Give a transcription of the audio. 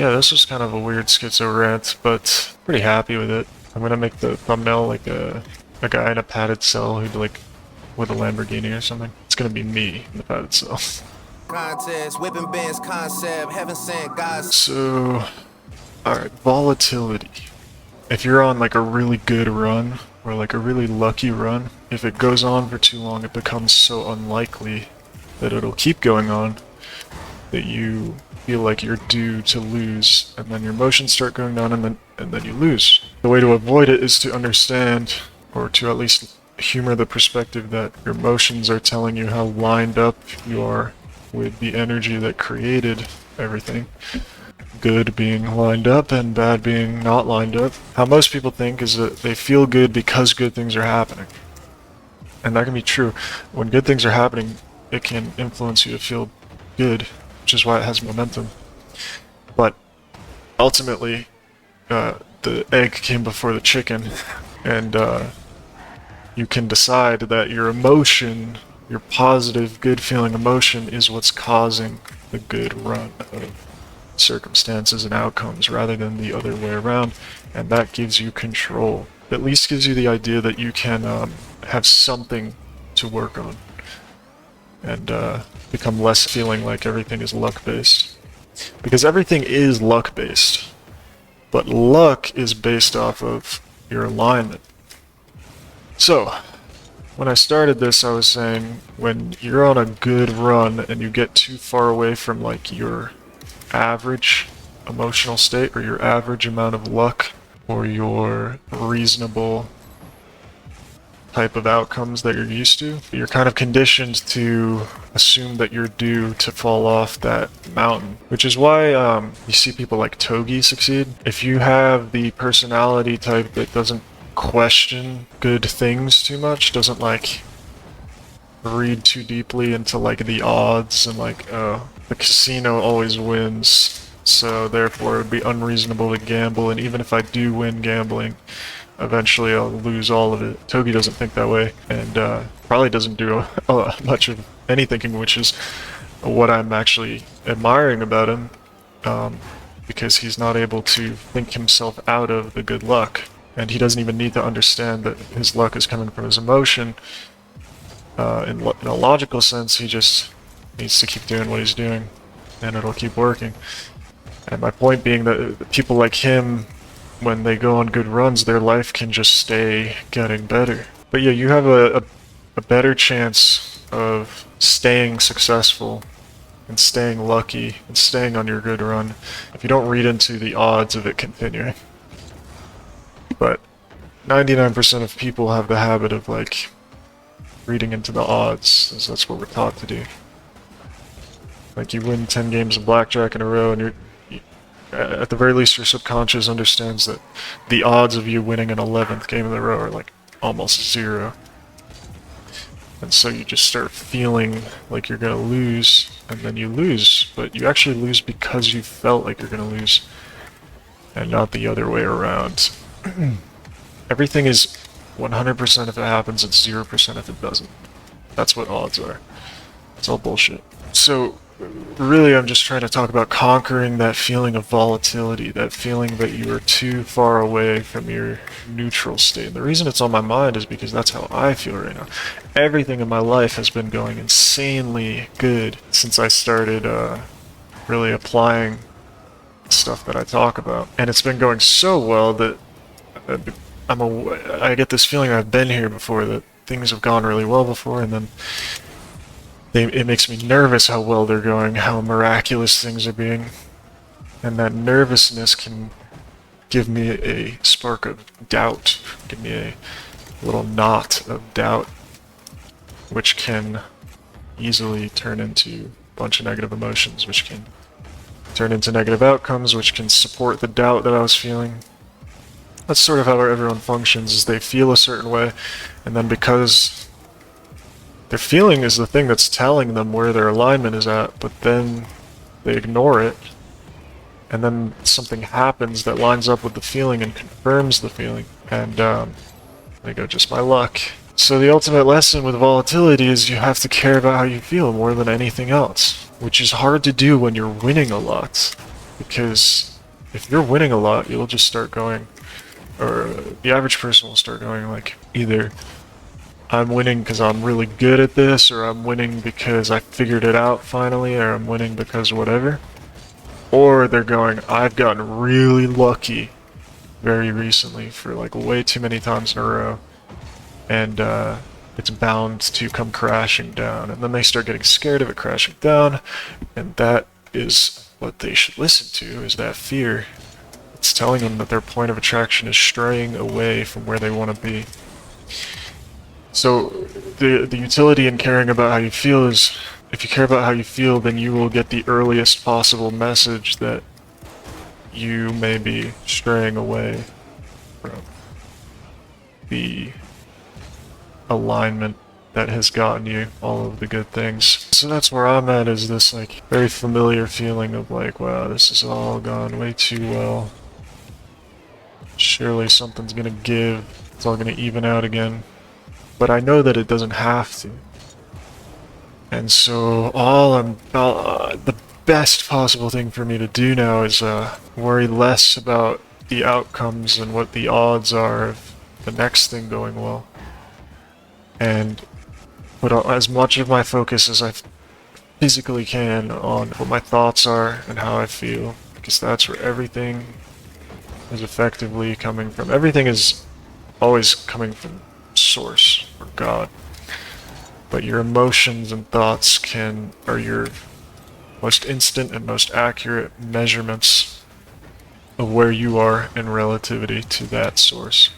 yeah, this was kind of a weird schizo rant, but pretty happy with it. I'm gonna make the thumbnail like a guy in a padded cell who'd like with a Lamborghini or something. It's gonna be me in the padded cell. Contest, whipping bands concept, heaven sent guys. So, alright, volatility. If you're on like a really good run, or like a really lucky run, if it goes on for too long, it becomes so unlikely that it'll keep going on that you feel like you're due to lose, and then your emotions start going down, and then you lose. The way to avoid it is to understand, or to at least humor the perspective that your emotions are telling you how lined up you are with the energy that created everything. Good being lined up and bad being not lined up. How most people think is that they feel good because good things are happening. And that can be true. When good things are happening, it can influence you to feel good, which is why it has momentum. But ultimately, the egg came before the chicken, and you can decide that your emotion, your positive, good feeling emotion, is what's causing the good run of circumstances and outcomes rather than the other way around, and that gives you control. At least gives you the idea that you can have something to work on and become less feeling like everything is luck-based. Because everything is luck-based, but luck is based off of your alignment. So, when I started this, I was saying when you're on a good run and you get too far away from like your average emotional state or your average amount of luck or your reasonable type of outcomes that you're used to, you're kind of conditioned to assume that you're due to fall off that mountain, which is why you see people like Togi succeed. If you have the personality type that doesn't question good things too much, doesn't like read too deeply into like the odds and like, oh, the casino always wins, so therefore it would be unreasonable to gamble, and even if I do win gambling, eventually I'll lose all of it. Togi doesn't think that way, and probably doesn't do much of any thinking, which is what I'm actually admiring about him, because he's not able to think himself out of the good luck, and he doesn't even need to understand that his luck is coming from his emotion. In a logical sense, he just needs to keep doing what he's doing, and it'll keep working. And my point being that people like him, when they go on good runs, their life can just stay getting better. But yeah, you have a better chance of staying successful and staying lucky and staying on your good run if you don't read into the odds of it continuing. But 99% of people have the habit of like reading into the odds, as that's what we're taught to do. Like, you win 10 games of blackjack in a row, and at the very least your subconscious understands that the odds of you winning an 11th game in a row are like almost zero. And so you just start feeling like you're gonna lose, and then you lose, but you actually lose because you felt like you're gonna lose, and not the other way around. Everything is 100% if it happens, it's 0% if it doesn't. That's what odds are. It's all bullshit. So, really, I'm just trying to talk about conquering that feeling of volatility, that feeling that you are too far away from your neutral state. And the reason it's on my mind is because that's how I feel right now. Everything in my life has been going insanely good since I started really applying stuff that I talk about. And it's been going so well that I get this feeling I've been here before, that things have gone really well before, and then it makes me nervous how well they're going, how miraculous things are being. And that nervousness can give me a spark of doubt, give me a little knot of doubt, which can easily turn into a bunch of negative emotions, which can turn into negative outcomes, which can support the doubt that I was feeling. That's sort of how everyone functions, is they feel a certain way, and then because their feeling is the thing that's telling them where their alignment is at, but then they ignore it, and then something happens that lines up with the feeling and confirms the feeling, and they go, just my luck. So the ultimate lesson with volatility is you have to care about how you feel more than anything else, which is hard to do when you're winning a lot, because if you're winning a lot, you'll just start going, or the average person will start going like, either I'm winning because I'm really good at this, or I'm winning because I figured it out finally, or I'm winning because whatever. Or they're going, I've gotten really lucky very recently for like way too many times in a row, and it's bound to come crashing down. And then they start getting scared of it crashing down, and that is what they should listen to, is that fear. It's telling them that their point of attraction is straying away from where they want to be. So the utility in caring about how you feel is, if you care about how you feel, then you will get the earliest possible message that you may be straying away from the alignment that has gotten you all of the good things. So that's where I'm at, is this like very familiar feeling of like, wow, this has all gone way too well. Surely something's gonna give, it's all gonna even out again. But I know that it doesn't have to. And so the best possible thing for me to do now is worry less about the outcomes and what the odds are of the next thing going well. And put as much of my focus as I physically can on what my thoughts are and how I feel, because that's where everything is effectively coming from. Everything is always coming from Source or God, but your emotions and thoughts are your most instant and most accurate measurements of where you are in relativity to that source.